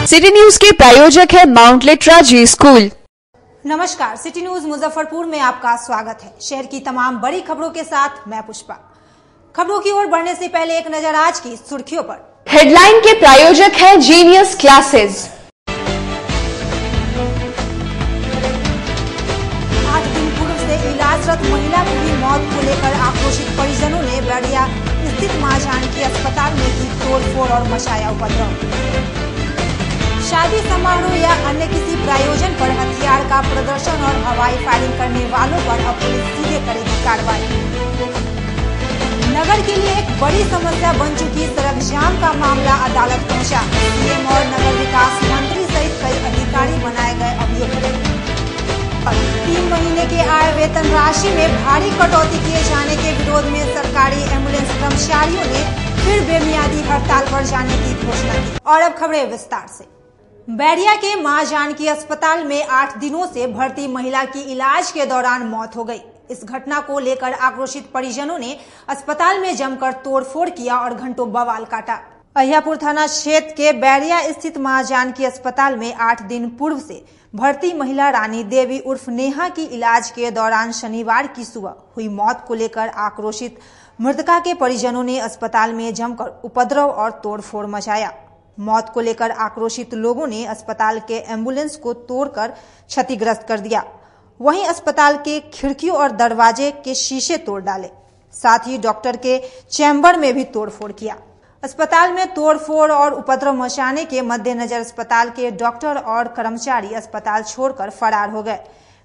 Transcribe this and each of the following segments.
City news के प्रायोजक है माउंट लिट्रा जी स्कूल। नमस्कार, सिटी न्यूज मुजफ्फरपुर में आपका स्वागत है। शहर की तमाम बड़ी खबरों के साथ मैं पुष्पा। खबरों की ओर बढ़ने से पहले एक नजर आज की सुर्खियों पर। हेडलाइन के प्रायोजक है जीनियस क्लासेस। 8 दिन पूर्व से इलाजरत महिला की हुई मौत को लेकर आक्रोशित परिजनों ने बैरिया स्थित मां जानकी अस्पताल में की तोड़फोड़ और मचाया उपद्रव। शादी समारोह या अन्य किसी प्रायोजन पर हथियार का प्रदर्शन और हवाई फायरिंग करने वालों पर अब पुलिस सीधे करेगी कार्रवाई। नगर के लिए एक बड़ी समस्या बन चुकी सड़क जाम का मामला अदालत पहुंचा। सीएम और नगर विकास मंत्री सहित कई अधिकारी बनाए गए अभियुक्त। 3 महीने के आय वेतन राशि में भारी कटौती किए जाने के विरोध में सरकारी एम्बुलेंस कर्मचारियों ने फिर बेमियादी हड़ताल पर जाने की घोषणा की। और अब खबरें विस्तार से। बैरिया के मां जानकी अस्पताल में 8 दिनों से भर्ती महिला की इलाज के दौरान मौत हो गई। इस घटना को लेकर आक्रोशित परिजनों ने अस्पताल में जमकर तोड़फोड़ किया और घंटों बवाल काटा। अहियापुर थाना क्षेत्र के बैरिया स्थित मां जानकी अस्पताल में 8 दिन पूर्व से भर्ती महिला रानी देवी उर्फ नेहा की इलाज के दौरान शनिवार की सुबह हुई मौत को लेकर आक्रोशित मृतका के परिजनों ने अस्पताल में जमकर उपद्रव और तोड़फोड़ मचाया। मौत को लेकर आक्रोशित लोगों ने अस्पताल के एम्बुलेंस को तोड़कर क्षतिग्रस्त कर दिया। वहीं अस्पताल के खिड़कियों और दरवाजे के शीशे तोड़ डाले, साथ ही डॉक्टर के चैम्बर में भी तोड़फोड़ किया। अस्पताल में तोड़फोड़ और उपद्रव मचाने के मद्देनजर अस्पताल के डॉक्टर और कर्मचारी अस्पताल छोड़कर फरार हो गए।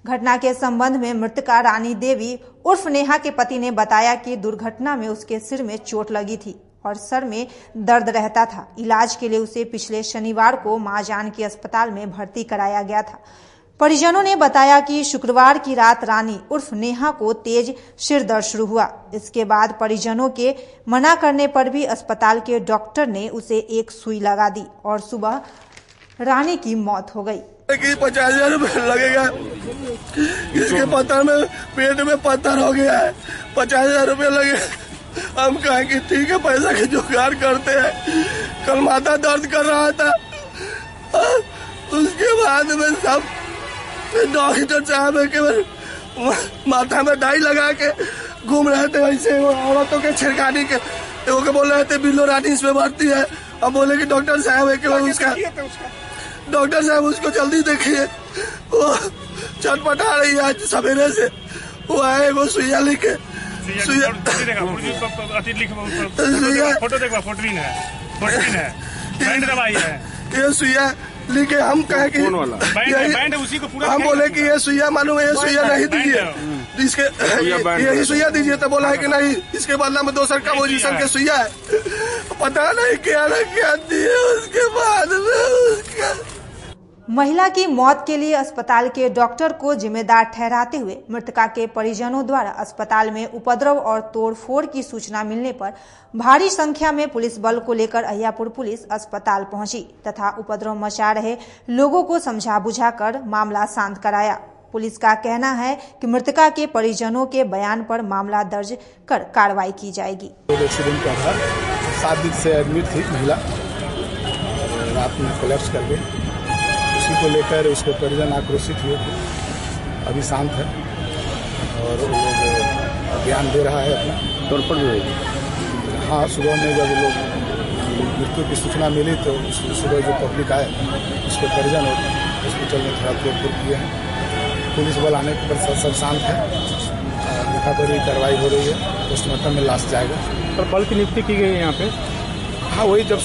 घटना के संबंध में मृतका रानी देवी उर्फ नेहा के पति ने बताया कि दुर्घटना में उसके सिर में चोट लगी थी और सर में दर्द रहता था। इलाज के लिए उसे पिछले शनिवार को मां जानकी अस्पताल में भर्ती कराया गया था। परिजनों ने बताया कि शुक्रवार की रात रानी उर्फ नेहा को तेज सिर दर्द शुरू हुआ। इसके बाद परिजनों के मना करने पर भी अस्पताल के डॉक्टर ने उसे एक सुई लगा दी और सुबह रानी की मौत हो गई। 50,000 रुपये लगेगा, इसके पत्थर में पेट में पत्थर हो गया है, 50,000 रुपये लगे। हम कहें कि ठीक है, पैसा के जुगाड़ करते हैं। कल माथा दर्द कर रहा था, उसके बाद में सब डॉक्टर साहब के माथा में डाई लगा के घूम रहे थे। ऐसे औरतों के छिड़कानी के वो के बोल रहे थे बिल्लो रानी इसमें भर्ती है। अब बोले कि डॉक्टर साहब है कि उसका डॉक्टर साहब उसको जल्दी देखिए, वो चटपटा रही है। आज सवेरे से वो आए, वो सुइया लिखे ये सुइया लिखे। हम कहे कि हम बोले कि ये सुइया मालूम है, ये सुइया नहीं दीजिए, इसके यही सुइया दीजिए। तो बोला है कि नहीं, इसके बदला में दूसर का पोजीशन के सुइया है। पता नहीं क्या ना क्या दिए। उसके बाद में महिला की मौत के लिए अस्पताल के डॉक्टर को जिम्मेदार ठहराते हुए मृतका के परिजनों द्वारा अस्पताल में उपद्रव और तोड़फोड़ की सूचना मिलने पर भारी संख्या में पुलिस बल को लेकर अहियापुर पुलिस अस्पताल पहुंची तथा उपद्रव मचा रहे लोगों को समझा बुझाकर मामला शांत कराया। पुलिस का कहना है कि मृतका के परिजनों के बयान पर मामला दर्ज कर कार्रवाई की जाएगी। एक्सीडेंट का था, 7 दिन से एडमिट थी महिला, रात में कोलैप्स कर गई। उसी को लेकर उसके परिजन आक्रोशित हुए थे। अभी शांत है और वो लोग बयान दे रहा है अपना तौर पर। हाँ, सुबह में जब लोग मृत्यु की सूचना मिली तो सुबह जो पब्लिक आए उसके परिजन हॉस्पिटल में थोड़ा तोड़फोड़ किए हैं। पुलिस बल आने पर सब शांत है, लिखापढ़ी कार्रवाई हो रही है। पोस्टमार्टम में लाश जाएगा। पर बल की नियुक्ति की गई है यहाँ पे। हाँ, वही जब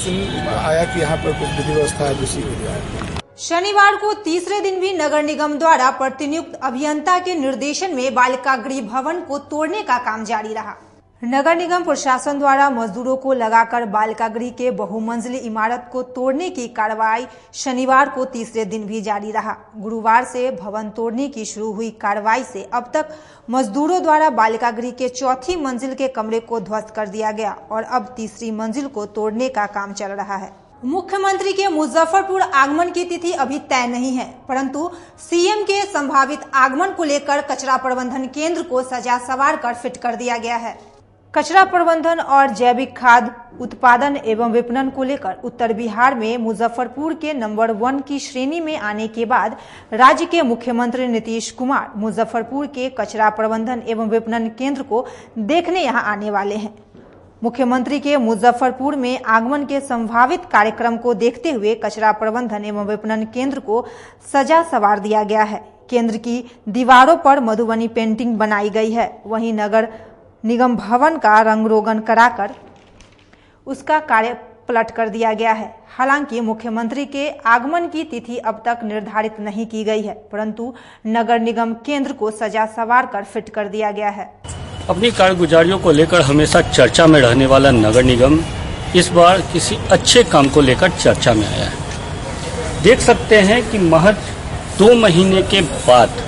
आया कि यहाँ पर कुछ विधि व्यवस्था है उसी के लिए आया। शनिवार को तीसरे दिन भी नगर निगम द्वारा प्रतिनियुक्त अभियंता के निर्देशन में बालिका गृह भवन को तोड़ने का काम जारी रहा। नगर निगम प्रशासन द्वारा मजदूरों को लगाकर बालिका गृह के बहुमंजिली इमारत को तोड़ने की कार्रवाई शनिवार को तीसरे दिन भी जारी रहा। गुरुवार से भवन तोड़ने की शुरू हुई कार्रवाई से अब तक मजदूरों द्वारा बालिका गृह के चौथी मंजिल के कमरे को ध्वस्त कर दिया गया और अब तीसरी मंजिल को तोड़ने का काम चल रहा है। मुख्यमंत्री के मुजफ्फरपुर आगमन की तिथि अभी तय नहीं है, परंतु सीएम के संभावित आगमन को लेकर कचरा प्रबंधन केंद्र को सजा सवार कर फिट कर दिया गया है। कचरा प्रबंधन और जैविक खाद उत्पादन एवं विपणन को लेकर उत्तर बिहार में मुजफ्फरपुर के नंबर 1 की श्रेणी में आने के बाद राज्य के मुख्यमंत्री नीतीश कुमार मुजफ्फरपुर के कचरा प्रबंधन एवं विपणन केंद्र को देखने यहां आने वाले हैं। मुख्यमंत्री के मुजफ्फरपुर में आगमन के संभावित कार्यक्रम को देखते हुए कचरा प्रबंधन एवं विपणन केंद्र को सजा संवार दिया गया है। केंद्र की दीवारों पर मधुबनी पेंटिंग बनाई गई है। वहीं नगर निगम भवन का रंग रोगन कराकर उसका कार्य पलट कर दिया गया है। हालांकि मुख्यमंत्री के आगमन की तिथि अब तक निर्धारित नहीं की गई है, परंतु नगर निगम केंद्र को सजा संवार कर फिट कर दिया गया है। अपनी कारगुजारियों को लेकर हमेशा चर्चा में रहने वाला नगर निगम इस बार किसी अच्छे काम को लेकर चर्चा में आया है। देख सकते हैं कि महज 2 महीने के बाद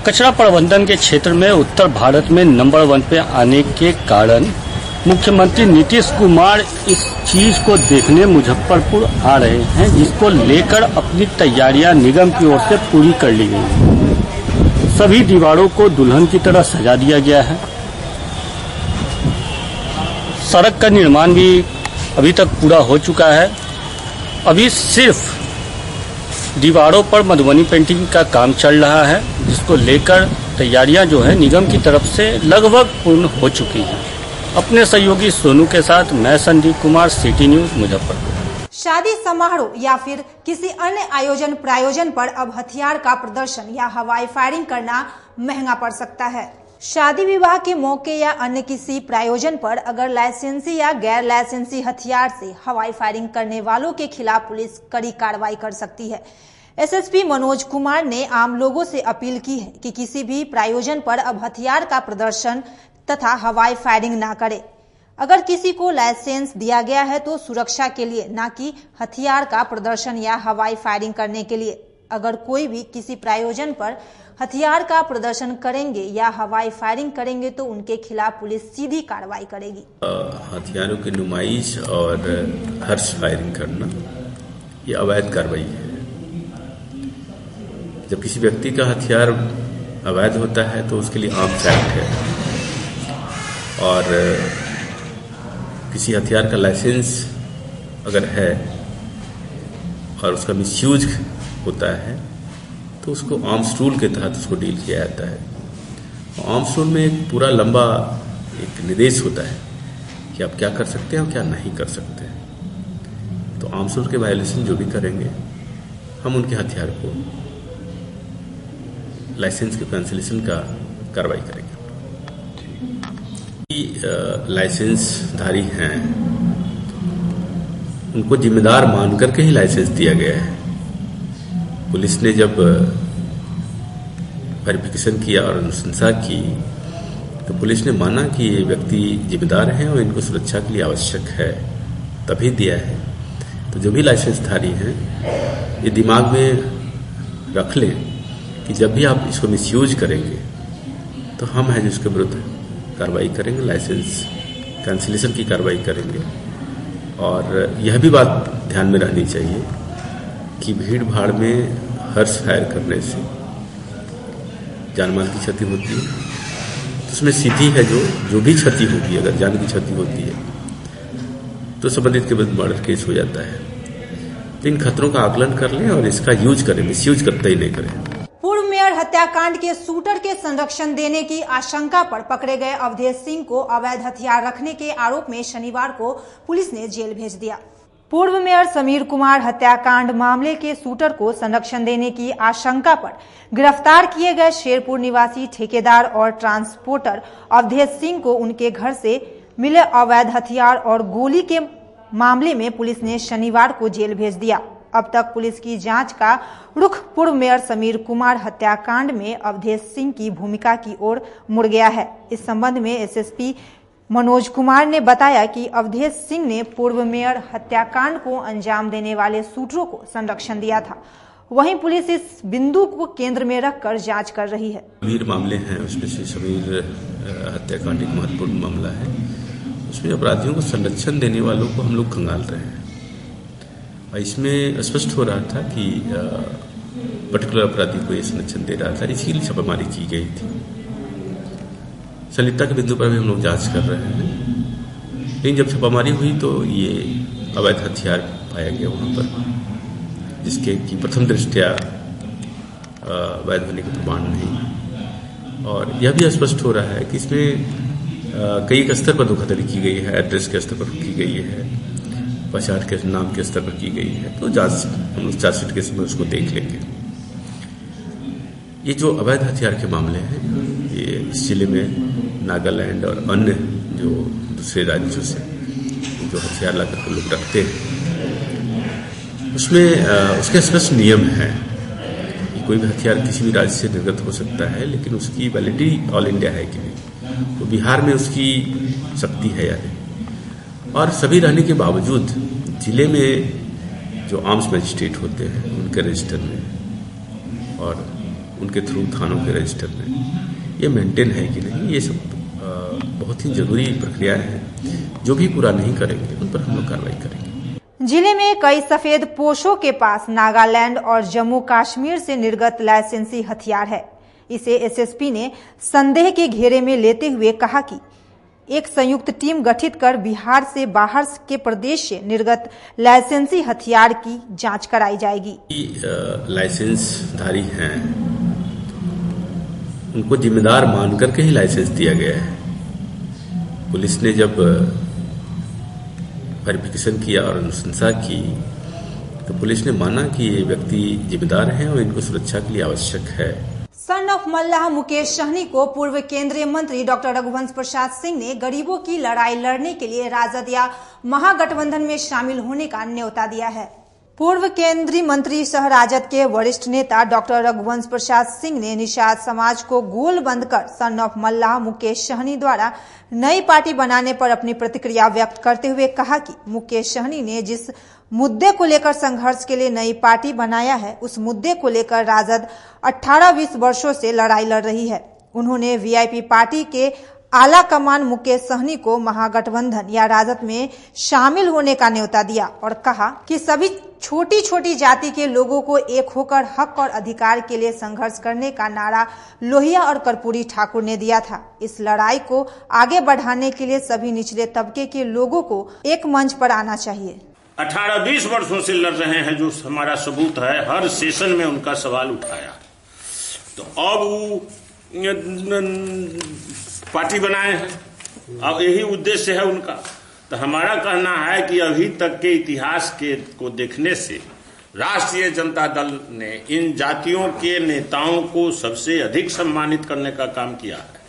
कचरा प्रबंधन के क्षेत्र में उत्तर भारत में नंबर 1 पे आने के कारण मुख्यमंत्री नीतीश कुमार इस चीज को देखने मुजफ्फरपुर आ रहे हैं, जिसको लेकर अपनी तैयारियां निगम की ओर से पूरी कर ली गई है। सभी दीवारों को दुल्हन की तरह सजा दिया गया है। सड़क का निर्माण भी अभी तक पूरा हो चुका है। अभी सिर्फ दीवारों पर मधुबनी पेंटिंग का काम चल रहा है, जिसको लेकर तैयारियां जो है निगम की तरफ से लगभग पूर्ण हो चुकी हैं। अपने सहयोगी सोनू के साथ मैं संदीप कुमार, सिटी न्यूज मुजफ्फरपुर। शादी समारोह या फिर किसी अन्य आयोजन प्रायोजन पर अब हथियार का प्रदर्शन या हवाई फायरिंग करना महंगा पड़ सकता है। शादी विवाह के मौके या अन्य किसी प्रायोजन पर अगर लाइसेंसी या गैर लाइसेंसी हथियार से हवाई फायरिंग करने वालों के खिलाफ पुलिस कड़ी कार्रवाई कर सकती है। एसएसपी मनोज कुमार ने आम लोगों से अपील की है कि किसी भी प्रायोजन पर अब हथियार का प्रदर्शन तथा हवाई फायरिंग ना करे। अगर किसी को लाइसेंस दिया गया है तो सुरक्षा के लिए, ना कि हथियार का प्रदर्शन या हवाई फायरिंग करने के लिए। अगर कोई भी किसी प्रायोजन पर हथियार का प्रदर्शन करेंगे या हवाई फायरिंग करेंगे तो उनके खिलाफ पुलिस सीधी कार्रवाई करेगी। हथियारों की नुमाइश और हर्ष फायरिंग करना ये अवैध कार्रवाई है। जब किसी व्यक्ति का हथियार अवैध होता है तो उसके लिए आर्म्स एक्ट है, और किसी हथियार का लाइसेंस अगर है और उसका मिसयूज होता है तो उसको आर्म्स रूल के तहत उसको डील किया जाता है। आर्म्स रूल में एक पूरा लंबा एक निर्देश होता है कि आप क्या कर सकते हैं और क्या नहीं कर सकते हैं। तो आर्म्स रूल के वायलेशन जो भी करेंगे हम उनके हथियार को लाइसेंस के कैंसिलेशन का कार्रवाई करेंगे। लाइसेंसधारी हैं उनको जिम्मेदार मान करके ही लाइसेंस दिया गया है। पुलिस ने जब वेरिफिकेशन किया और अनुशंसा की तो पुलिस ने माना कि ये व्यक्ति जिम्मेदार हैं और इनको सुरक्षा के लिए आवश्यक है, तभी दिया है। तो जो भी लाइसेंसधारी हैं ये दिमाग में रख लें कि जब भी आप इसको मिसयूज करेंगे तो हम हैं जिसके विरुद्ध कार्रवाई करेंगे, लाइसेंस कैंसिलेशन की कार्रवाई करेंगे। और यह भी बात ध्यान में रहनी चाहिए कि भीड़ भाड़ में हर्ष फायर करने से जानमाल की क्षति होती है। तो उसमें सीधी है जो भी क्षति होगी, अगर जान की क्षति होती है तो संबंधित के विरुद्ध मर्डर केस हो जाता है। तो इन खतरों का आकलन कर लें और इसका यूज करें, मिसयूज करते ही नहीं करें। पूर्व मेयर हत्याकांड के शूटर के संरक्षण देने की आशंका पर पकड़े गए अवधेश सिंह को अवैध हथियार रखने के आरोप में शनिवार को पुलिस ने जेल भेज दिया। पूर्व मेयर समीर कुमार हत्याकांड मामले के शूटर को संरक्षण देने की आशंका पर गिरफ्तार किए गए शेरपुर निवासी ठेकेदार और ट्रांसपोर्टर अवधेश सिंह को उनके घर से मिले अवैध हथियार और गोली के मामले में पुलिस ने शनिवार को जेल भेज दिया। अब तक पुलिस की जांच का रुख पूर्व मेयर समीर कुमार हत्याकांड में अवधेश सिंह की भूमिका की ओर मुड़ गया है। इस संबंध में एसएसपी मनोज कुमार ने बताया कि अवधेश सिंह ने पूर्व मेयर हत्याकांड को अंजाम देने वाले शूटरों को संरक्षण दिया था। वहीं पुलिस इस बिंदु को केंद्र में रखकर जांच कर रही है। गंभीर मामले हैं, उसमें से समीर हत्याकांड एक महत्वपूर्ण मामला है। उसमें अपराधियों को संरक्षण देने वालों को हम लोग खंगाल रहे हैं। इसमें स्पष्ट हो रहा था कि पर्टिकुलर अपराधी को ये संरक्षण दे रहा था, इसीलिए छापेमारी की गई थी। संलिप्तता के बिंदु पर भी हम लोग जांच कर रहे हैं। लेकिन जब छापामारी हुई तो ये अवैध हथियार पाया गया वहां पर, जिसके की प्रथम दृष्टया वैध होने के प्रमाण नहीं। और यह भी स्पष्ट हो रहा है कि इसमें कई स्तर पर धोखाधड़ी की गई है, एड्रेस के स्तर पर की गई है, पहचान के नाम के स्तर पर की गई है। तो जांच हम लोग चार्जशीट के समय उसको देख लेंगे। ये जो अवैध हथियार के मामले हैं, ये इस जिले में नागालैंड और अन्य जो दूसरे राज्यों से जो हथियार लाकर के लोग रखते हैं, उसमें उसके स्पष्ट नियम है कि कोई भी हथियार किसी भी राज्य से निर्गत हो सकता है, लेकिन उसकी वैलिडिटी ऑल इंडिया है कि नहीं, तो बिहार में उसकी शक्ति है या नहीं। और सभी रहने के बावजूद जिले में जो आर्म्स मजिस्ट्रेट होते हैं उनके रजिस्टर में और उनके थ्रू थानों के रजिस्टर में ये मेंटेन है कि नहीं, ये सब बहुत ही जरूरी प्रक्रिया है। जो भी पूरा नहीं करेंगे उन पर हम लोग कार्रवाई करेंगे। जिले में कई सफेद पोशों के पास नागालैंड और जम्मू कश्मीर से निर्गत लाइसेंसी हथियार है। इसे एसएसपी ने संदेह के घेरे में लेते हुए कहा कि एक संयुक्त टीम गठित कर बिहार से बाहर के प्रदेश से निर्गत लाइसेंसी हथियार की जांच कराई जाएगी। लाइसेंसधारी हैं, उनको जिम्मेदार मान करके ही लाइसेंस दिया गया है। पुलिस ने जब वेरिफिकेशन किया और अनुशंसा की तो पुलिस ने माना कि ये व्यक्ति जिम्मेदार हैं और इनको सुरक्षा के लिए आवश्यक है। सन ऑफ मल्लाह मुकेश सहनी को पूर्व केंद्रीय मंत्री डॉक्टर रघुवंश प्रसाद सिंह ने गरीबों की लड़ाई लड़ने के लिए राजद या महागठबंधन में शामिल होने का न्योता दिया है। पूर्व केंद्रीय मंत्री सह राजद के वरिष्ठ नेता डॉक्टर रघुवंश प्रसाद सिंह ने निषाद समाज को गोल बंद कर सन ऑफ मल्लाह मुकेश सहनी द्वारा नई पार्टी बनाने पर अपनी प्रतिक्रिया व्यक्त करते हुए कहा कि मुकेश सहनी ने जिस मुद्दे को लेकर संघर्ष के लिए नई पार्टी बनाया है, उस मुद्दे को लेकर राजद 18-20 वर्षों से लड़ाई लड़ रही है। उन्होंने वीआईपी पार्टी के आला कमान मुकेश सहनी को महागठबंधन या राजद में शामिल होने का न्योता दिया और कहा कि सभी छोटी छोटी जाति के लोगों को एक होकर हक और अधिकार के लिए संघर्ष करने का नारा लोहिया और कर्पूरी ठाकुर ने दिया था। इस लड़ाई को आगे बढ़ाने के लिए सभी निचले तबके के लोगों को एक मंच पर आना चाहिए। 18-20 वर्षों से लड़ रहे हैं, जो हमारा सबूत है। हर सेशन में उनका सवाल उठाया, तो अब वो पार्टी बनाए हैं, अब यही उद्देश्य है उनका। तो हमारा कहना है कि अभी तक के इतिहास को देखने से राष्ट्रीय जनता दल ने इन जातियों के नेताओं को सबसे अधिक सम्मानित करने का काम किया है।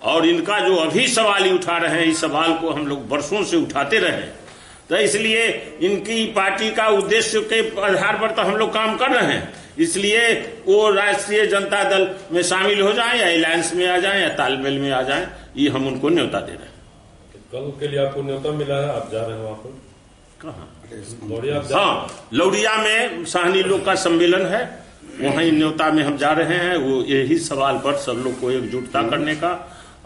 और इनका जो अभी सवाल ही उठा रहे हैं, इस सवाल को हम लोग वर्षों से उठाते रहे, तो इसलिए इनकी पार्टी का उद्देश्य के आधार पर तो हम लोग काम कर रहे हैं। इसलिए वो राष्ट्रीय जनता दल में शामिल हो जाएं या अलायंस में आ जाएं या तालमेल में आ जाएं, ये हम उनको न्योता दे रहे हैं। कल के लिए आपको न्योता मिला है, आप जा रहे हो वहां पर? कहाँ? हाँ, लौड़िया में सहनी लोग का सम्मेलन है, वहीं न्योता में हम जा रहे हैं। वो यही सवाल पर सब लोग को एकजुटता करने का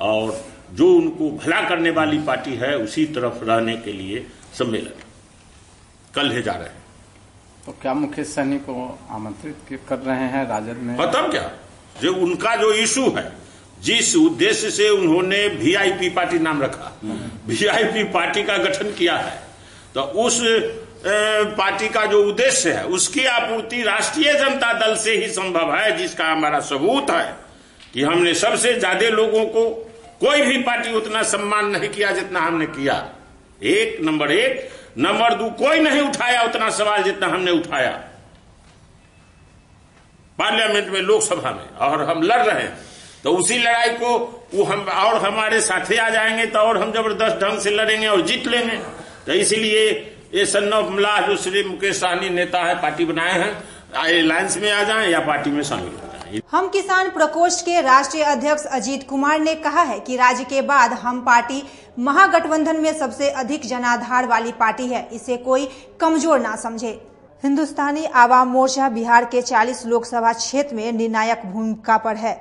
और जो उनको भला करने वाली पार्टी है उसी तरफ रहने के लिए सम्मेलन कल है जा रहे हैं। तो क्या मुकेश सहनी को आमंत्रित कर रहे हैं राजद में? मतलब क्या, जो उनका जो इशू है, जिस उद्देश्य से उन्होंने वीआईपी पार्टी नाम रखा, वीआईपी पार्टी का गठन किया है, तो उस पार्टी का जो उद्देश्य है उसकी आपूर्ति राष्ट्रीय जनता दल से ही संभव है, जिसका हमारा सबूत है कि हमने सबसे ज्यादा लोगों को कोई भी पार्टी उतना सम्मान नहीं किया जितना हमने किया। नंबर एक। नंबर 2, कोई नहीं उठाया उतना सवाल जितना हमने उठाया पार्लियामेंट में, लोकसभा में, और हम लड़ रहे हैं। तो उसी लड़ाई को वो हम और हमारे साथी आ जाएंगे तो और हम जबरदस्त ढंग से लड़ेंगे और जीत लेंगे। तो इसलिए ये सन ऑफ मल्लाह जो श्री मुकेश सहनी नेता है, पार्टी बनाए हैं, अलायंस में आ जाएं या पार्टी में शामिल हो जाएं। हम किसान प्रकोष्ठ के राष्ट्रीय अध्यक्ष अजीत कुमार ने कहा है कि राज्य के बाद हम पार्टी महागठबंधन में सबसे अधिक जनाधार वाली पार्टी है, इसे कोई कमजोर ना समझे। हिंदुस्तानी आवाम मोर्चा बिहार के 40 लोकसभा क्षेत्र में निर्णायक भूमिका पर है।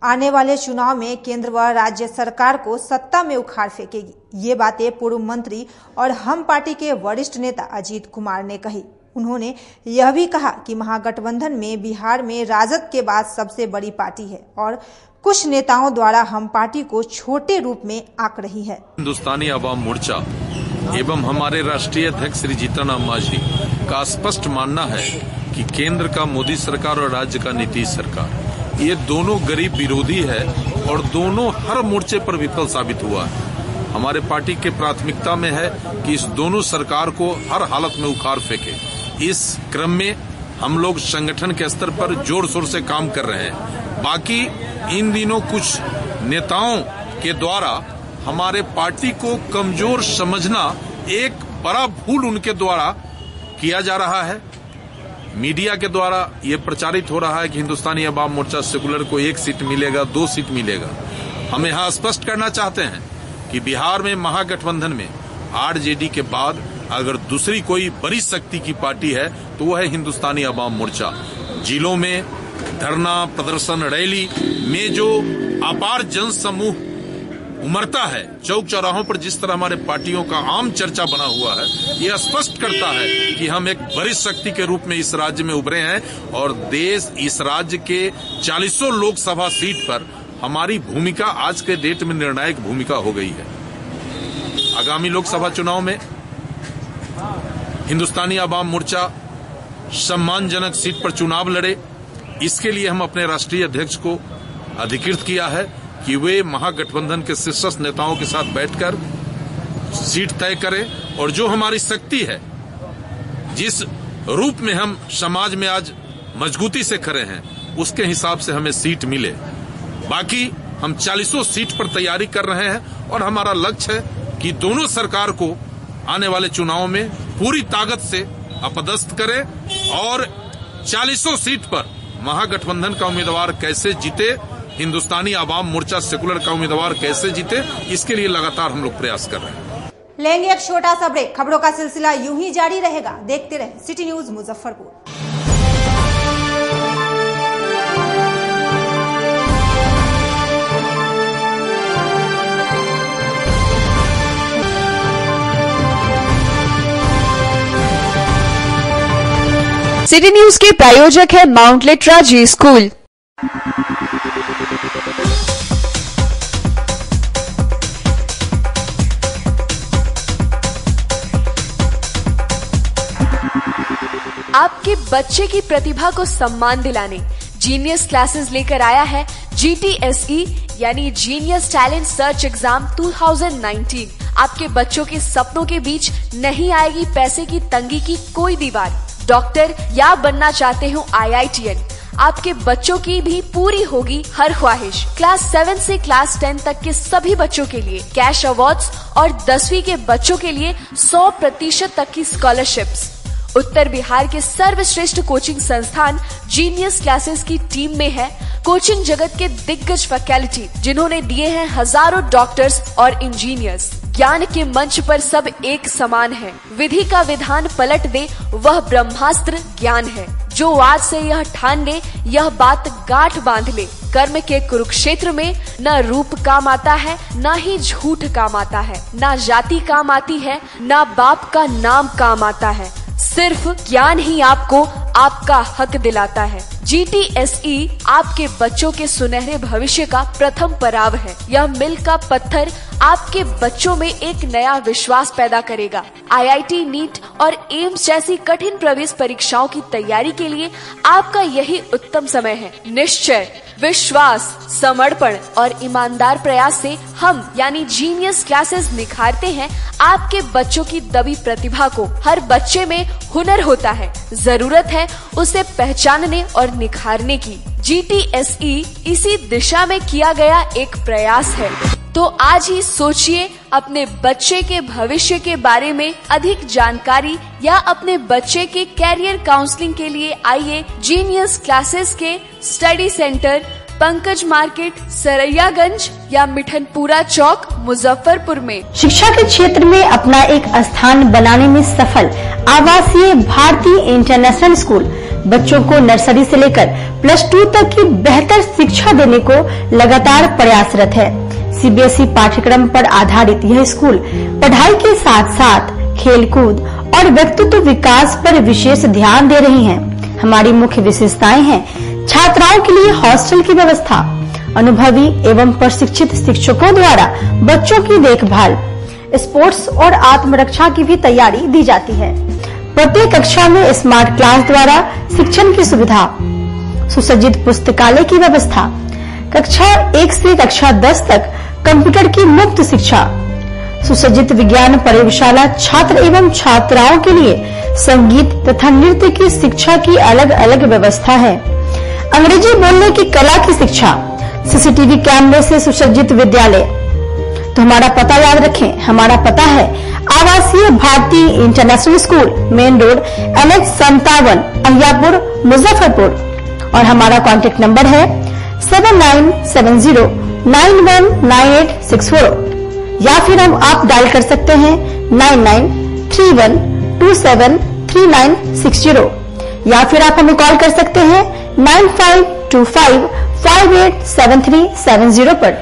आने वाले चुनाव में केंद्र व राज्य सरकार को सत्ता में उखाड़ फेंकेगी। ये बातें पूर्व मंत्री और हम पार्टी के वरिष्ठ नेता अजीत कुमार ने कही। उन्होंने यह भी कहा कि महागठबंधन में बिहार में राजद के बाद सबसे बड़ी पार्टी है और कुछ नेताओं द्वारा हम पार्टी को छोटे रूप में आंक रही है। हिंदुस्तानी अवाम मोर्चा एवं हमारे राष्ट्रीय अध्यक्ष श्री जीतन राम मांझी का स्पष्ट मानना है कि केंद्र का मोदी सरकार और राज्य का नीतीश सरकार ये दोनों गरीब विरोधी है और दोनों हर मोर्चे पर विफल साबित हुआ है। हमारे पार्टी के प्राथमिकता में है कि इस दोनों सरकार को हर हालत में उखाड़ फेंके। इस क्रम में हम लोग संगठन के स्तर पर जोर शोर से काम कर रहे हैं। बाकी इन दिनों कुछ नेताओं के द्वारा हमारे पार्टी को कमजोर समझना एक बड़ा भूल उनके द्वारा किया जा रहा है। मीडिया के द्वारा ये प्रचारित हो रहा है कि हिंदुस्तानी अवाम मोर्चा सेकुलर को 1 सीट मिलेगा, 2 सीट मिलेगा। हम यहाँ स्पष्ट करना चाहते हैं कि बिहार में महागठबंधन में आरजेडी के बाद अगर दूसरी कोई बड़ी शक्ति की पार्टी है तो वह है हिंदुस्तानी अवाम मोर्चा। जिलों में धरना प्रदर्शन रैली में जो अपार जन समूह उमड़ता है, चौक चौराहों पर जिस तरह हमारे पार्टियों का आम चर्चा बना हुआ है, यह स्पष्ट करता है कि हम एक बड़ी शक्ति के रूप में इस राज्य में उभरे हैं और देश इस राज्य के 40 लोकसभा सीट पर हमारी भूमिका आज के डेट में निर्णायक भूमिका हो गई है। आगामी लोकसभा चुनाव में हिंदुस्तानी अवाम मोर्चा सम्मानजनक सीट पर चुनाव लड़े, इसके लिए हम अपने राष्ट्रीय अध्यक्ष को अधिकृत किया है कि वे महागठबंधन के शीर्षस्थ नेताओं के साथ बैठकर सीट तय करें और जो हमारी शक्ति है, जिस रूप में हम समाज में आज मजबूती से खड़े हैं, उसके हिसाब से हमें सीट मिले। बाकी हम 40 सीट पर तैयारी कर रहे हैं और हमारा लक्ष्य है कि दोनों सरकार को आने वाले चुनाव में पूरी ताकत से अपदस्थ करें और 40 सीट पर महागठबंधन का उम्मीदवार कैसे जीते, हिंदुस्तानी अवाम मोर्चा सेकुलर का उम्मीदवार कैसे जीते, इसके लिए लगातार हम लोग प्रयास कर रहे हैं। लेंगे एक छोटा सा ब्रेक। खबरों का सिलसिला यूं ही जारी रहेगा। देखते रहे city news Muzaffarpur. City news के प्रायोजक है माउंट लिट्रा जी स्कूल। आपके बच्चे की प्रतिभा को सम्मान दिलाने जीनियस क्लासेस लेकर आया है GTSE यानी जीनियस टैलेंट सर्च एग्जाम 2019। आपके बच्चों के सपनों के बीच नहीं आएगी पैसे की तंगी की कोई दीवार। डॉक्टर या बनना चाहते हो IITN, आपके बच्चों की भी पूरी होगी हर ख्वाहिश। क्लास 7 से क्लास 10 तक के सभी बच्चों के लिए कैश अवार्ड्स और 10वीं के बच्चों के लिए 100% तक की स्कॉलरशिप्स। उत्तर बिहार के सर्वश्रेष्ठ कोचिंग संस्थान जीनियस क्लासेस की टीम में है कोचिंग जगत के दिग्गज फैकल्टी, जिन्होंने दिए हैं हजारों डॉक्टर्स और इंजीनियर्स। ज्ञान के मंच पर सब एक समान है। विधि का विधान पलट दे वह ब्रह्मास्त्र ज्ञान है। जो आज से यह ठान ले, यह बात गांठ बांध ले, कर्म के कुरुक्षेत्र में न रूप काम आता है, न ही झूठ काम आता है, न जाति काम आती है, न बाप का नाम काम आता है। सिर्फ ज्ञान ही आपको आपका हक दिलाता है। GTSE आपके बच्चों के सुनहरे भविष्य का प्रथम पड़ाव है। यह मील का पत्थर आपके बच्चों में एक नया विश्वास पैदा करेगा। IIT, नीट और एम्स जैसी कठिन प्रवेश परीक्षाओं की तैयारी के लिए आपका यही उत्तम समय है। निश्चय, विश्वास, समर्पण और ईमानदार प्रयास से हम यानी जीनियस क्लासेस निखारते हैं आपके बच्चों की दबी प्रतिभा को। हर बच्चे में हुनर होता है, जरूरत है उसे पहचानने और निखारने की। GTSE इसी दिशा में किया गया एक प्रयास है। तो आज ही सोचिए अपने बच्चे के भविष्य के बारे में अधिक जानकारी या अपने बच्चे के कैरियर काउंसलिंग के लिए आइए जीनियस क्लासेस के study centre Pankaj market, Saraiyaganj या मिठनपुरा चौक, मुजफ्फरपुर में। शिक्षा के क्षेत्र में अपना एक स्थान बनाने में सफल आवासीय भारतीय इंटरनेशनल स्कूल बच्चों को नर्सरी से लेकर +2 तक की बेहतर शिक्षा देने को लगातार प्रयासरत है। CBSE पाठ्यक्रम पर आधारित यह स्कूल पढ़ाई के साथ साथ खेलकूद और व्यक्तित्व विकास पर विशेष ध्यान दे रही हैं। हमारी मुख्य विशेषताएं हैं छात्राओं के लिए हॉस्टल की व्यवस्था, अनुभवी एवं प्रशिक्षित शिक्षकों द्वारा बच्चों की देखभाल, स्पोर्ट्स और आत्मरक्षा की भी तैयारी दी जाती है। प्रत्येक कक्षा में स्मार्ट क्लास द्वारा शिक्षण की सुविधा, सुसज्जित पुस्तकालय की व्यवस्था, कक्षा 1 से कक्षा 10 तक कंप्यूटर की मुफ्त शिक्षा, सुसज्जित विज्ञान प्रयोगशाला, छात्र एवं छात्राओं के लिए संगीत तथा नृत्य की शिक्षा की अलग अलग व्यवस्था है। अंग्रेजी बोलने की कला की शिक्षा, सीसीटीवी कैमरे से सुसज्जित विद्यालय। तो हमारा पता याद रखें, हमारा पता है आवासीय Bharti international school, main road NH 57, Ahiyapur, Muzaffarpur. और हमारा कॉन्टेक्ट नंबर है 7970919864 या फिर आप डायल कर सकते हैं 9931273960 या फिर आप हमें कॉल कर सकते हैं 9525587370 पर।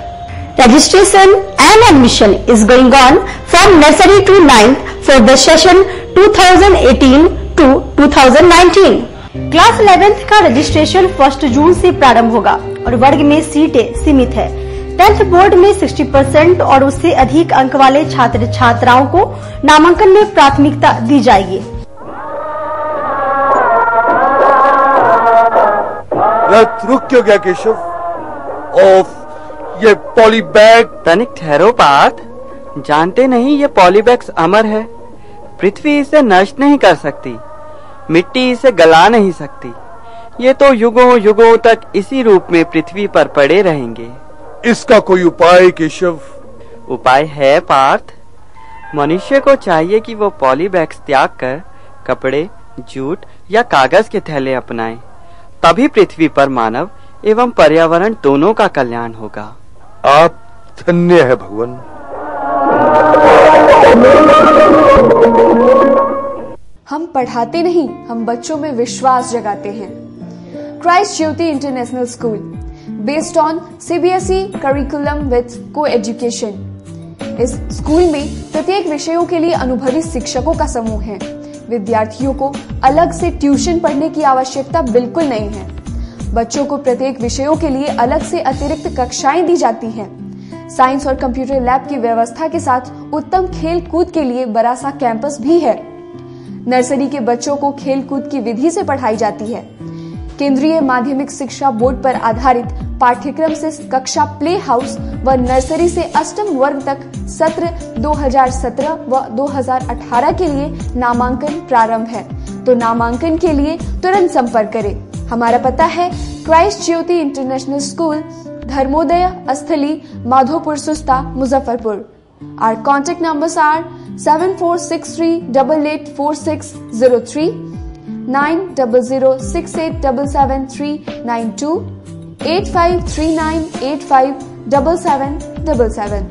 Registration and admission is going on from nursery to 9th for the session 2018 to 2019. Class 11th का रजिस्ट्रेशन 1 जून से प्रारंभ होगा और वर्ग में सीटें सीमित है। 10th बोर्ड में 60% और उससे अधिक अंक वाले छात्र छात्राओं को नामांकन में प्राथमिकता दी जाएगी। रुक क्यों गया केशव? ऑफ ये पॉलीबैग। तनिक ठहरो पार्थ, जानते नहीं ये पॉलीबैग्स अमर है। पृथ्वी इसे नष्ट नहीं कर सकती, मिट्टी इसे गला नहीं सकती। ये तो युगों युगों तक इसी रूप में पृथ्वी पर पड़े रहेंगे। इसका कोई उपाय केशव? उपाय है पार्थ। मनुष्य को चाहिए कि वो पॉलीबैग्स त्याग कर कपड़े, जूट या कागज के थैले अपनाए, तभी पृथ्वी पर मानव एवं पर्यावरण दोनों का कल्याण होगा। आप धन्य है भगवान। हम पढ़ाते नहीं, हम बच्चों में विश्वास जगाते हैं। Christ Jyoti international school, based on CBSE curriculum with coeducation. इस स्कूल में प्रत्येक विषयों के लिए अनुभवी शिक्षकों का समूह है। विद्यार्थियों को अलग से ट्यूशन पढ़ने की आवश्यकता बिल्कुल नहीं है। बच्चों को प्रत्येक विषयों के लिए अलग से अतिरिक्त कक्षाएं दी जाती हैं। साइंस और कंप्यूटर लैब की व्यवस्था के साथ उत्तम खेल कूद के लिए बड़ा सा कैंपस भी है। नर्सरी के बच्चों को खेल कूद की विधि से पढ़ाई जाती है। केंद्रीय माध्यमिक शिक्षा बोर्ड पर आधारित पाठ्यक्रम से कक्षा प्ले हाउस व नर्सरी से अष्टम वर्ग तक सत्र 2017 व 2018 के लिए नामांकन प्रारंभ है। तो नामांकन के लिए तुरंत संपर्क करें। हमारा पता है Christ Jyoti international school, Dharmodaya स्थली, माधोपुर सुस्ता, Muzaffarpur. Our contact numbers are 7463884603, 9006877392, 8539857777।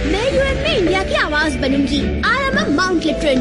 मैं यूएन में इंडिया की आवाज बनूंगी। आई एम अ माउंट लिटरन।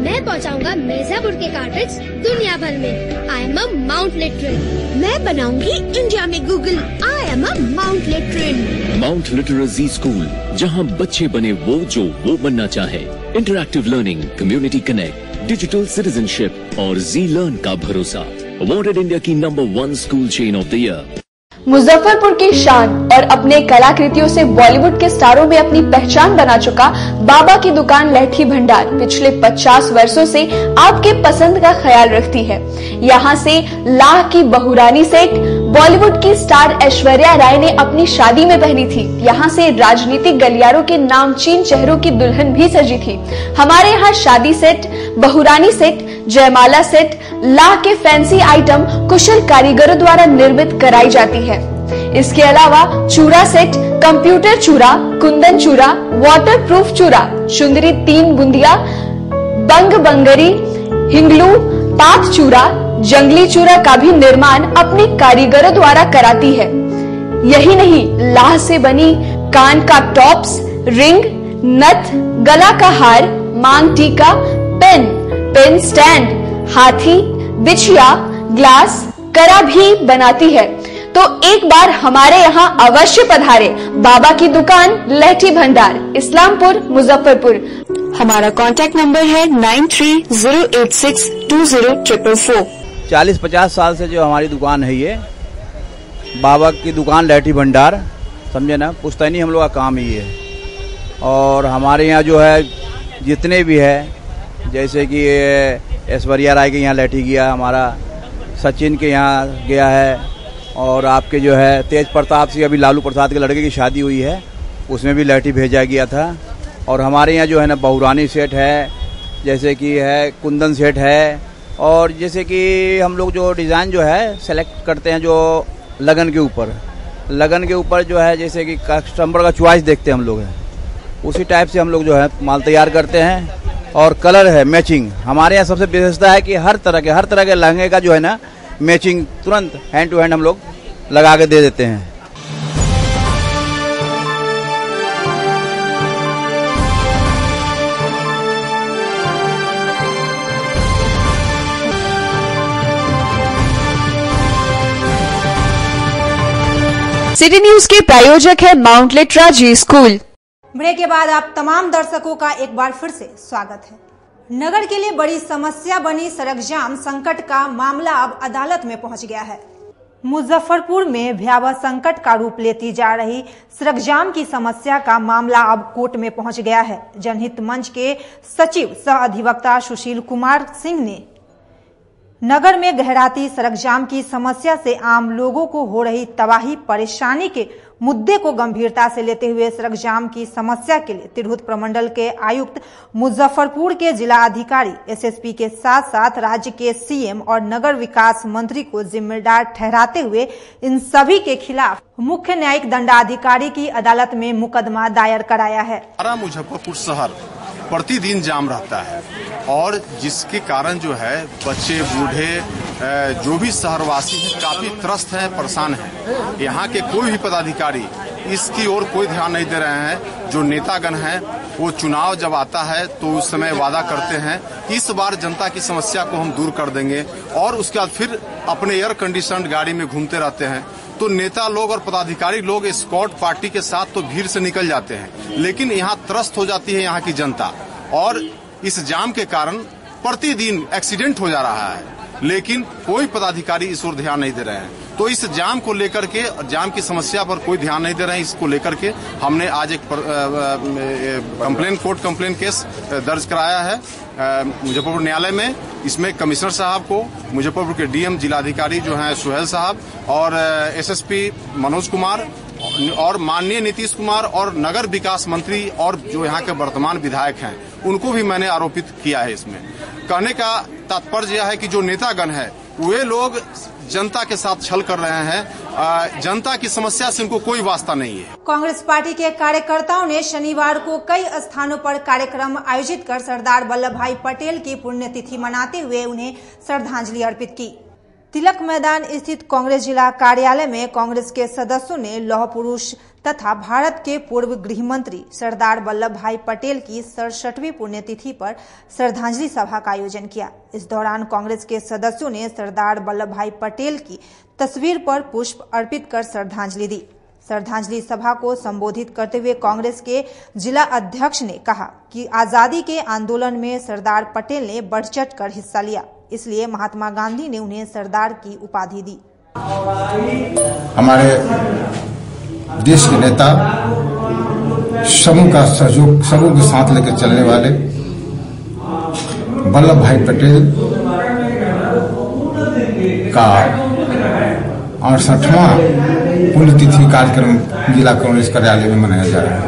मैं पहुंचाऊंगा मिर्जापुर के कार्टेज दुनिया भर में। I am a Mount Litera. मैं बनाऊंगी इंडिया में Google. I am a Mount Litera. Mount Litera Zee school, जहां बच्चे बने जो वो बनना चाहे। Interactive learning, community connect, digital citizenship और जी लर्न का भरोसा। अवॉर्डेड इंडिया की number 1 school chain of the year. Muzaffarpur की शान और अपने कलाकृतियों से बॉलीवुड के स्टारों में अपनी पहचान बना चुका बाबा की दुकान लहठी भंडार पिछले 50 वर्षों से आपके पसंद का ख्याल रखती है। यहाँ से लाह की बहुरानी सेट बॉलीवुड की स्टार ऐश्वर्या राय ने अपनी शादी में पहनी थी। यहाँ से राजनीतिक गलियारों के नामचीन चेहरों की दुल्हन भी सजी थी। हमारे यहाँ शादी सेट, बहुरानी सेट, जयमाला सेट, लाह के फैंसी आइटम कुशल कारीगरों द्वारा निर्मित कराई जाती है। इसके अलावा चूड़ा सेट, कंप्यूटर चूड़ा, कुंदन चूड़ा, वाटरप्रूफ चूड़ा, चुंदरी 3 बुंदिया, बंग बंगरी, हिंगलू, पाक चूड़ा, जंगली चूड़ा का भी निर्माण अपने कारीगरों द्वारा कराती है। यही नहीं, लाह से बनी कान का टॉप्स, रिंग, नथ, गला का हार, मांग टीका, पेन स्टैंड, हाथी, बिछिया, ग्लास, करा भी बनाती है। तो एक बार हमारे यहाँ अवश्य पधारे। बाबा की दुकान लहठी भंडार, इस्लामपुर, मुजफ्फरपुर। हमारा कॉन्टैक्ट नंबर है 9308620444। 40-50 साल से जो हमारी दुकान है, ये बाबा की दुकान लहठी भंडार, समझे ना, पुश्तैनी हम लोग का काम ही है। और हमारे यहाँ जो है जितने भी है, जैसे कि ऐश्वर्या राय के यहाँ लहठी गया, हमारा सचिन के यहाँ गया है, और आपके जो है तेज प्रताप सिंह, अभी लालू प्रसाद के लड़के की शादी हुई है, उसमें भी लहठी भेजा गया था। और हमारे यहाँ जो है ना बहुरानी सेट है, जैसे कि है कुंदन सेट है, और जैसे कि हम लोग जो डिज़ाइन जो है सेलेक्ट करते हैं जो लगन के ऊपर जो है, जैसे कि कस्टमर का चॉइस देखते हैं हम लोग हैं, उसी टाइप से हम लोग जो है माल तैयार करते हैं। और कलर है मैचिंग, हमारे यहाँ सबसे विशेषता है कि हर तरह के लहंगे का जो है ना मैचिंग तुरंत हैंड टू हैंड हम लोग लगा के दे देते हैं। सिटी न्यूज के प्रायोजक है mount Litera Zee school. Break के बाद आप तमाम दर्शकों का एक बार फिर से स्वागत है। नगर के लिए बड़ी समस्या बनी सड़क जाम संकट का मामला अब अदालत में पहुंच गया है। मुजफ्फरपुर में भयावह संकट का रूप लेती जा रही सड़क जाम की समस्या का मामला अब कोर्ट में पहुंच गया है। जनहित मंच के सचिव सह अधिवक्ता सुशील कुमार सिंह ने नगर में गहराती सड़क जाम की समस्या से आम लोगों को हो रही तबाही परेशानी के मुद्दे को गंभीरता से लेते हुए सड़क जाम की समस्या के लिए तिरहुत प्रमंडल के आयुक्त, मुजफ्फरपुर के जिला अधिकारी, एसएसपी के साथ साथ राज्य के सीएम और नगर विकास मंत्री को जिम्मेदार ठहराते हुए इन सभी के खिलाफ मुख्य न्यायिक दंडाधिकारी की अदालत में मुकदमा दायर कराया है। मुजफ्फरपुर शहर प्रतिदिन जाम रहता है और जिसके कारण जो है बच्चे, बूढ़े, जो भी शहरवासी हैं काफी त्रस्त हैं, परेशान हैं। यहाँ के कोई भी पदाधिकारी इसकी ओर कोई ध्यान नहीं दे रहे हैं। जो नेतागण हैं वो चुनाव जब आता है तो उस समय वादा करते हैं इस बार जनता की समस्या को हम दूर कर देंगे, और उसके बाद फिर अपने एयर कंडीशनड गाड़ी में घूमते रहते हैं। तो नेता लोग और पदाधिकारी लोग स्कॉट पार्टी के साथ तो भीड़ से निकल जाते हैं, लेकिन यहाँ त्रस्त हो जाती है यहाँ की जनता, और इस जाम के कारण प्रतिदिन एक्सीडेंट हो जा रहा है, लेकिन कोई पदाधिकारी इस ओर ध्यान नहीं दे रहे हैं। तो इस जाम को लेकर के, जाम की समस्या पर कोई ध्यान नहीं दे रहे हैं, इसको लेकर के हमने आज एक कोर्ट कंप्लेन केस दर्ज कराया है मुजफ्फरपुर न्यायालय में। इसमें कमिश्नर साहब को, मुजफ्फरपुर के डीएम जिलाधिकारी जो हैं सुहेल साहब, और एसएसपी मनोज कुमार, और माननीय नीतीश कुमार, और नगर विकास मंत्री, और जो यहाँ के वर्तमान विधायक हैं उनको भी मैंने आरोपित किया है। इसमें कहने का तात्पर्य यह है कि जो नेतागण है वे लोग जनता के साथ छल कर रहे हैं। जनता की समस्या से उनको कोई वास्ता नहीं है। कांग्रेस पार्टी के कार्यकर्ताओं ने शनिवार को कई स्थानों पर कार्यक्रम आयोजित कर सरदार वल्लभ भाई पटेल की पुण्यतिथि मनाते हुए उन्हें श्रद्धांजलि अर्पित की। तिलक मैदान स्थित कांग्रेस जिला कार्यालय में कांग्रेस के सदस्यों ने लौह पुरुष तथा भारत के पूर्व गृह मंत्री सरदार वल्लभ भाई पटेल की 67वीं पुण्यतिथि पर श्रद्धांजलि सभा का आयोजन किया। इस दौरान कांग्रेस के सदस्यों ने सरदार वल्लभ भाई पटेल की तस्वीर पर पुष्प अर्पित कर श्रद्धांजलि दी। श्रद्धांजलि सभा को संबोधित करते हुए कांग्रेस के जिला अध्यक्ष ने कहा कि आजादी के आंदोलन में सरदार पटेल ने बढ़ चढ़ कर हिस्सा लिया, इसलिए महात्मा गांधी ने उन्हें सरदार की उपाधि दी। हमारे देश के नेता, समूह का सहयोग, समूह के साथ लेकर चलने वाले वल्लभ भाई पटेल का 68वां पुण्यतिथि कार्यक्रम जिला कांग्रेस कार्यालय में मनाया जा रहा है।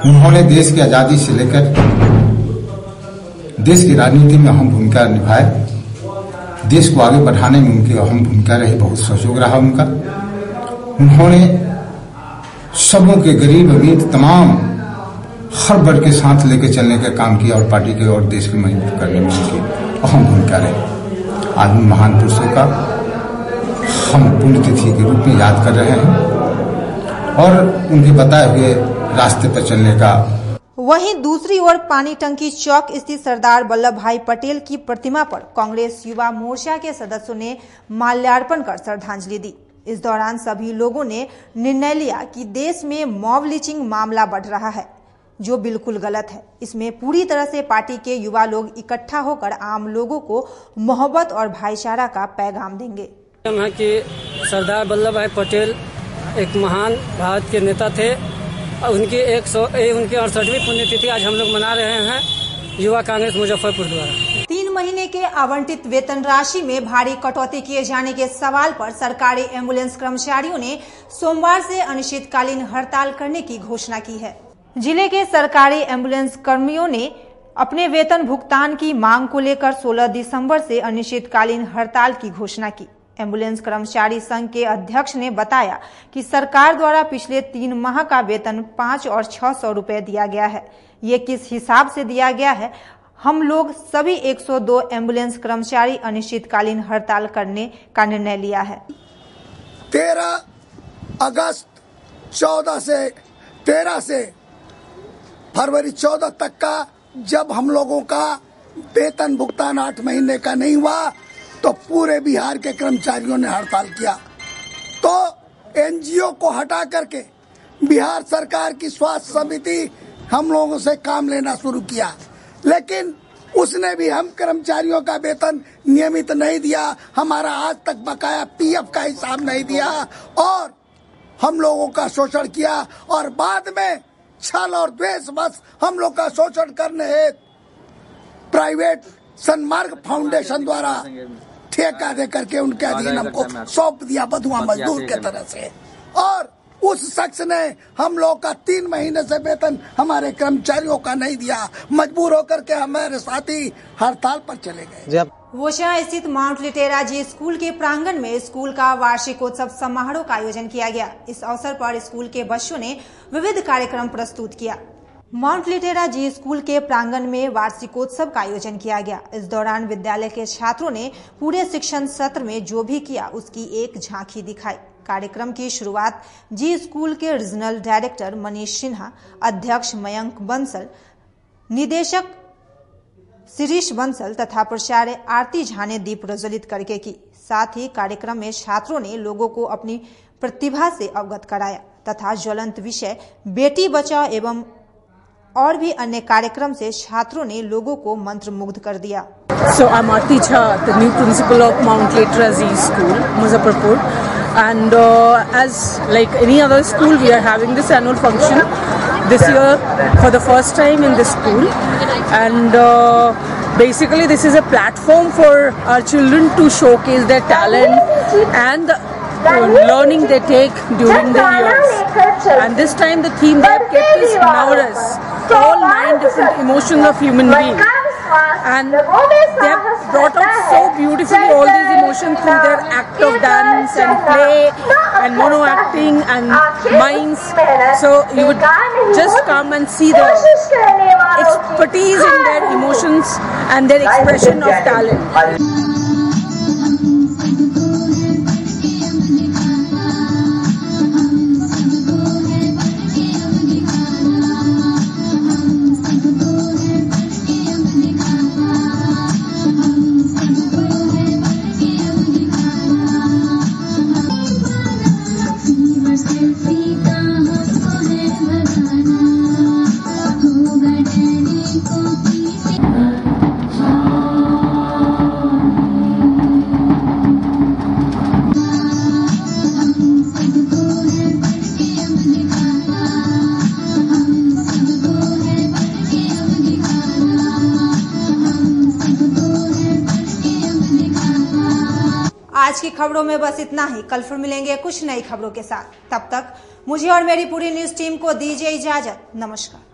उन्होंने देश की आजादी से लेकर देश की राजनीति में अहम भूमिका निभाई। देश को आगे बढ़ाने में उनकी अहम भूमिका रही, बहुत सहयोग रहा उनका। उन्होंने सबों के गरीब अमीर तमाम हर वर्ग के साथ लेकर चलने का काम किया और पार्टी के और देश को मजबूत करने में उनकी अहम भूमिका रही। आज उन महान पुरुषों का हम पुण्यतिथि के रूप में याद कर रहे हैं और उनके बताए हुए रास्ते पर चलने का। वहीं दूसरी ओर पानी टंकी चौक स्थित सरदार वल्लभ भाई पटेल की प्रतिमा पर कांग्रेस युवा मोर्चा के सदस्यों ने माल्यार्पण कर श्रद्धांजलि दी। इस दौरान सभी लोगों ने निर्णय लिया कि देश में मॉब लिंचिंग मामला बढ़ रहा है, जो बिल्कुल गलत है। इसमें पूरी तरह से पार्टी के युवा लोग इकट्ठा होकर आम लोगों को मोहब्बत और भाईचारा का पैगाम देंगे। कि सरदार वल्लभ भाई पटेल एक महान भारत के नेता थे। उनकी 68वीं पुण्यतिथि आज हम लोग मना रहे हैं युवा कांग्रेस मुजफ्फरपुर द्वारा। 3 महीने के आवंटित वेतन राशि में भारी कटौती किए जाने के सवाल पर सरकारी एम्बुलेंस कर्मचारियों ने सोमवार से अनिश्चितकालीन हड़ताल करने की घोषणा की है। जिले के सरकारी एम्बुलेंस कर्मियों ने अपने वेतन भुगतान की मांग को लेकर 16 दिसंबर से अनिश्चितकालीन हड़ताल की घोषणा की। एम्बुलेंस कर्मचारी संघ के अध्यक्ष ने बताया कि सरकार द्वारा पिछले 3 माह का वेतन 5 और 600 रुपए दिया गया है। ये किस हिसाब से दिया गया है? हम लोग सभी 102 एम्बुलेंस कर्मचारी अनिश्चितकालीन हड़ताल करने का निर्णय लिया है। 13 अगस्त 13 से फरवरी 14 तक का जब हम लोगों का वेतन भुगतान 8 महीने का नहीं हुआ तो पूरे बिहार के कर्मचारियों ने हड़ताल किया। तो एनजीओ को हटा करके बिहार सरकार की स्वास्थ्य समिति हम लोगों से काम लेना शुरू किया, लेकिन उसने भी हम कर्मचारियों का वेतन नियमित नहीं दिया, हमारा आज तक बकाया पीएफ का हिसाब नहीं दिया और हम लोगों का शोषण किया। और बाद में छल और द्वेष बस हम लोग का शोषण करने हेतु प्राइवेट सन्मार्ग फाउंडेशन द्वारा ठेका दे करके उनके अधीन हमको सौंप दिया बधुआ मजदूर के तरह से। और उस शख्स ने हम लोग का 3 महीने से वेतन हमारे कर्मचारियों का नहीं दिया। मजबूर होकर के हमारे साथी हड़ताल पर चले गए। वोशा स्थित माउंट लिटेरा जी स्कूल के प्रांगण में स्कूल का वार्षिकोत्सव समारोह का आयोजन किया गया। इस अवसर पर स्कूल के बच्चों ने विविध कार्यक्रम प्रस्तुत किया। माउंट लिटेरा जी स्कूल के प्रांगण में वार्षिकोत्सव का आयोजन किया गया। इस दौरान विद्यालय के छात्रों ने पूरे शिक्षण सत्र में जो भी किया उसकी एक झांकी दिखाई। कार्यक्रम की शुरुआत जी स्कूल के रीजनल डायरेक्टर मनीष सिन्हा, अध्यक्ष मयंक बंसल, निदेशक शिरीष बंसल तथा प्राचार्य आरती झा ने दीप प्रज्वलित करके की। साथ ही कार्यक्रम में छात्रों ने लोगों को अपनी प्रतिभा से अवगत कराया तथा ज्वलंत विषय बेटी बचाओ एवं और भी अन्य कार्यक्रम से छात्रों ने लोगों को मंत्रमुग्ध कर दिया। So I'm Aarti Jha, the new principal of Mount Litera Z School, Muzaffarpur, and as like any other school, we are having this annual function this year for the first time in this school, and basically this is a platform for our children to showcase their talent and learning they take during the years. And this time the theme they have kept is Navaras, all 9 different emotions of human being. And they have brought out so beautifully all these emotions through their act of dance and play and mono acting and mimes. So you would just come and see the expertise in their emotions and their expression of talent. आज की खबरों में बस इतना ही। कल फिर मिलेंगे कुछ नई खबरों के साथ। तब तक मुझे और मेरी पूरी न्यूज टीम को दीजिए इजाजत। नमस्कार।